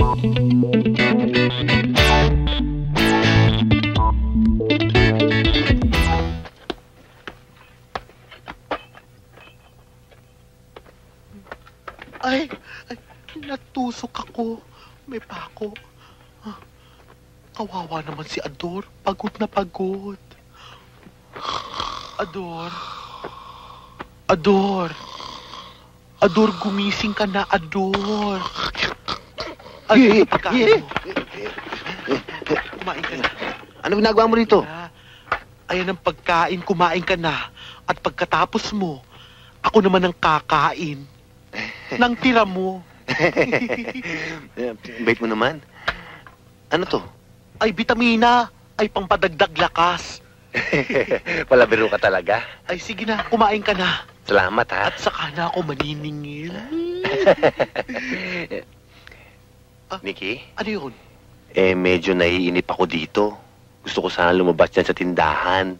Ay, natusok ako. May pako. Kawawa naman si Ador. Pagod na pagod. Ador. Ador. Ador, gumising ka na, Ador. Ay, pagkain mo. Kumain ka na. Ano ginagawa mo rito? Ayan ang pagkain, kumain ka na. At pagkatapos mo, ako naman ang kakain. Nang tira mo. Bait mo naman. Ano to? Ay, bitamina. Ay, pampadagdag lakas. Palabiro ka talaga. Ay, sige na, kumain ka na. Salamat, ha? At saka na ako maniningil. Nikki? Ano yun? Medyo naiinip ako dito. Gusto ko sana lumabas dyan sa tindahan.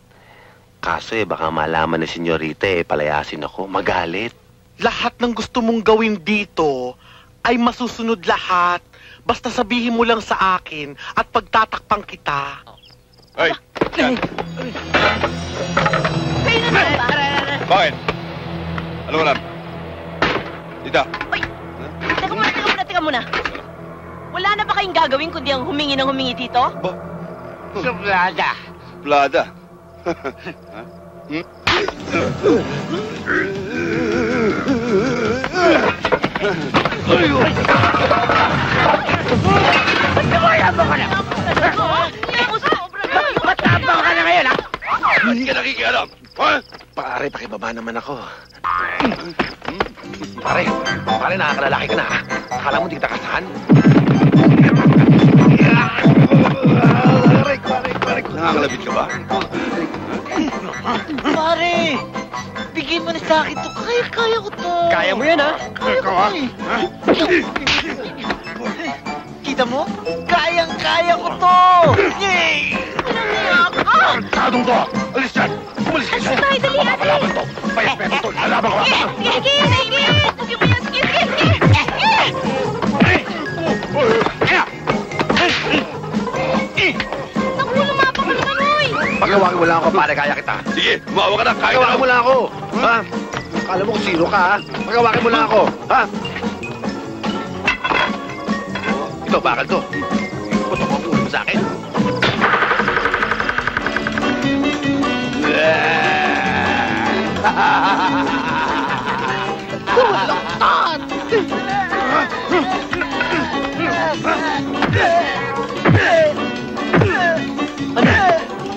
Kaso baka malaman ni senyorita palayasin ako. Magalit. Lahat ng gusto mong gawin dito ay masusunod lahat. Basta sabihin mo lang sa akin at pagtatakpang kita. Ay! Kayo na Bakit? Ano wala? Dita. Ay! Teka muna. Wala na ba kayong gagawin kundi ang humingi ng humingi dito? Suplada. Suplada? Mayabang ka na! Matapang ka na ngayon, ha? Hindi ka nakikialam! Ha? Pare, pakibaba naman ako. Pare, nakakalalaki ka na. Akala mo di kita kasahan? Nakakalabit ka ba? Pare! Bigyan mo na sa akin to. Kaya ko to. Kaya mo yan, ha? Kaya ko eh. Kita mo? Kayang-kaya ko to! Yay! Kadong to! Alis dyan! Umalis ka dyan! Tayo, dali, ate! Papalaban to! Payat-payat to! Lalaban ko! Sige! Sige mo yan! Naku, lumapang ka naman, oy! Pagawagin mo lang ako, pare, kaya kita. Sige! Umawa ka na! Kaya ka Pagawagin na! mo lang ako. Ha? Akala mo kung sino ka, ha? Pagawagin mo lang ako. Ha? Ito, bakal to. Putok mo ulo mo sa akin. Kulaktan! Ano?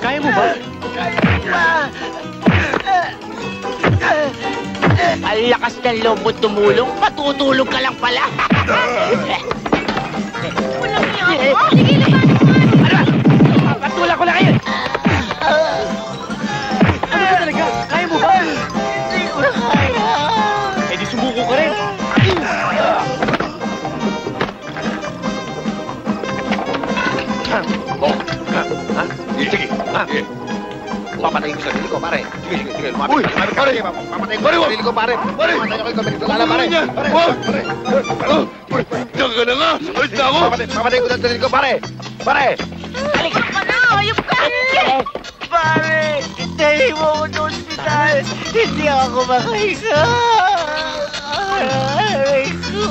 Kaya mo ba? Ang lakas ng loob mo tumulong, patutulog ka lang pala. Walang niya ako. Sige, laban mo. Patulak ko na kayo. Ano ba talaga? Kaya mo ba? Hindi ko kaya. Di sumuko ka rin. Ha? Sige. Ha? Papatayin ko sa sarili ko, pare. Sige. Lumapit. Uy! Pare! Papatayin ko sa sarili ko, pare. Pare! Papatayin ko sa sarili ko, pare. Diyan ka na nga! Alis na ako! Papatayin ko sa sarili ko, pare. Pare! Halika ka na, ayop ka. Pare, dahil mo ako sa ospital. Hindi ako makahinga. Aray ko.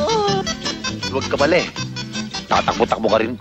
Huwag ka mali. Tatakbo-takbo ka rin.